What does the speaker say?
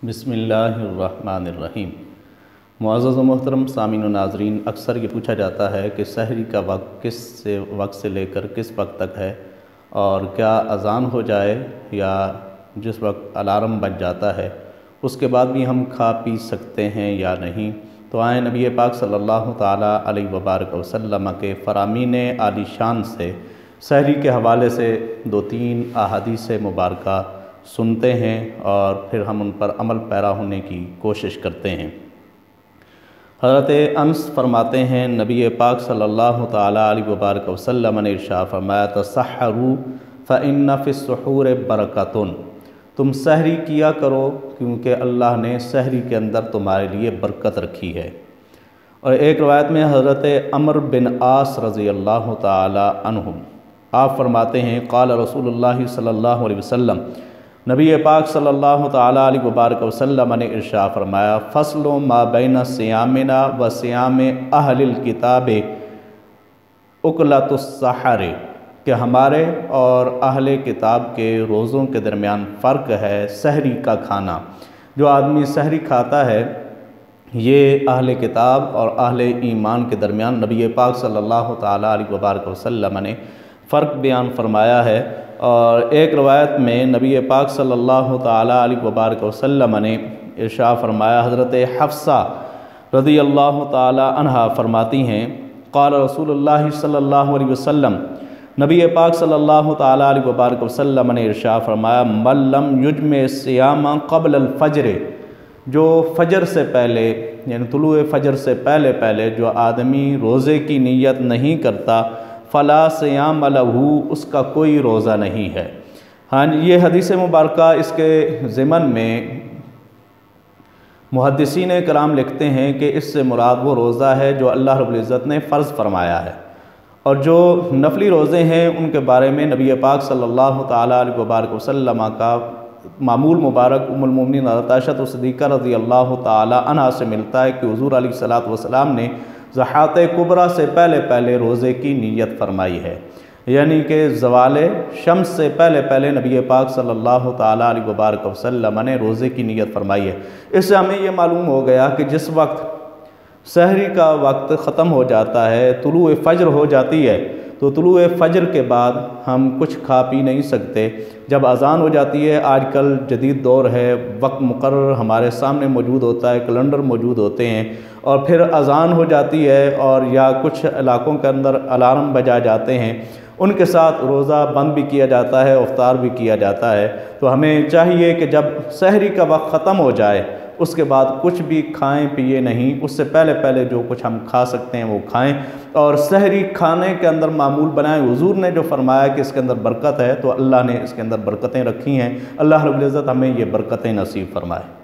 بسم اللہ الرحمن الرحیم۔ معزز و محترم سامعین و ناظرین، اکثر یہ پوچھا جاتا ہے کہ سحری کا وقت کس وقت سے لے کر کس وقت تک ہے، اور کیا اذان ہو جائے یا جس وقت الارم بج جاتا ہے اس کے بعد بھی ہم کھا پی سکتے ہیں یا نہیں؟ تو آئیں نبی پاک صلی اللہ تعالیٰ علیہ وبارک وسلم کے فرامین عالی شان سے سحری کے حوالے سے 2-3 احادیث مبارکہ سنتے ہیں اور پھر ہم ان پر عمل پیرا ہونے کی کوشش کرتے ہیں۔ حضرت انس فرماتے ہیں نبی پاک صلی اللہ تعالیٰ علیہ وبارک وسلم نے ارشاد فرمایا تسحروا فإن فی السحور برکت، تم سحری کیا کرو کیونکہ اللہ نے سحری کے اندر تمہارے لیے برکت رکھی ہے۔ اور ایک روایت میں حضرت عمرو بن عاص رضی اللہ تعالیٰ عنہم آپ فرماتے ہیں قال رسول اللہ صلی اللہ علیہ وسلم، نبی پاک صلی اللہ تعالیٰ علیہ وبارک وسلم نے ارشاد فرمایا فصل ما بین صیامنا و صیام اہل الکتاب اکلۃ السحر، کہ ہمارے اور اہل کتاب کے روزوں کے درمیان فرق ہے سحری کا کھانا۔ جو آدمی سحری کھاتا ہے یہ اہل کتاب اور اہل ایمان کے درمیان نبی پاک صلی اللہ تعالیٰ علیہ وبارک وسلم نے فرق بیان فرمایا ہے۔ اور ایک روایت میں نبی پاک صلی اللہ تعالیٰ علیہ وبارک وسلم نے ارشاد فرمایا، حضرت حفصہ رضی اللہ تعالیٰ عنہا فرماتی ہیں قال رسول اللہ صلی اللہ علیہ وسلم، نبی پاک صلی اللہ تعالیٰ علیہ وبارک وسلم نے ارشاد فرمایا من لم یجمع الصیام قبل الفجر، جو فجر سے پہلے یعنی طلوع فجر سے پہلے جو آدمی روزے کی نیت نہیں کرتا فلا صیام لہ، اس کا کوئی روزہ نہیں ہے۔ ہاں جی، یہ حدیث مبارکہ اس کے ضمن میں محدثین کرام لکھتے ہیں کہ اس سے مراد وہ روزہ ہے جو اللہ رب العزت نے فرض فرمایا ہے، اور جو نفلی روزے ہیں ان کے بارے میں نبی پاک صلی اللہ تعالیٰ علیہ وبارک وسلم کا معمول مبارک ام المؤمنین عائشہ صدیقہ رضی اللہ تعالیٰ عنہا سے ملتا ہے کہ حضور علیہ الصلوۃ والسلام نے ضحاۃ کبریٰ سے پہلے روزے کی نیت فرمائی ہے، یعنی کہ زوال شمس سے پہلے نبی پاک صلی اللہ تعالیٰ علیہ وبارک وسلم نے روزے کی نیت فرمائی ہے۔ اس سے ہمیں یہ معلوم ہو گیا کہ جس وقت سحری کا وقت ختم ہو جاتا ہے، طلوع فجر ہو جاتی ہے، تو طلوع فجر کے بعد ہم کچھ کھا پی نہیں سکتے۔ جب اذان ہو جاتی ہے، آج کل جدید دور ہے، وقت مقرر ہمارے سامنے موجود ہوتا ہے، کیلنڈر موجود ہوتے ہیں، اور پھر اذان ہو جاتی ہے اور یا کچھ علاقوں کے اندر الارم بجا جاتے ہیں، ان کے ساتھ روزہ بند بھی کیا جاتا ہے، افطار بھی کیا جاتا ہے۔ تو ہمیں چاہیے کہ جب سحری کا وقت ختم ہو جائے اس کے بعد کچھ بھی کھائیں پیے نہیں، اس سے پہلے جو کچھ ہم کھا سکتے ہیں وہ کھائیں، اور سحری کھانے کے اندر معمول بنائیں۔ حضور نے جو فرمایا کہ اس کے اندر برکت ہے، تو اللہ نے اس کے اندر برکتیں رکھی ہیں۔ اللہ رب العزت ہمیں یہ برکتیں نصیب فرمائے۔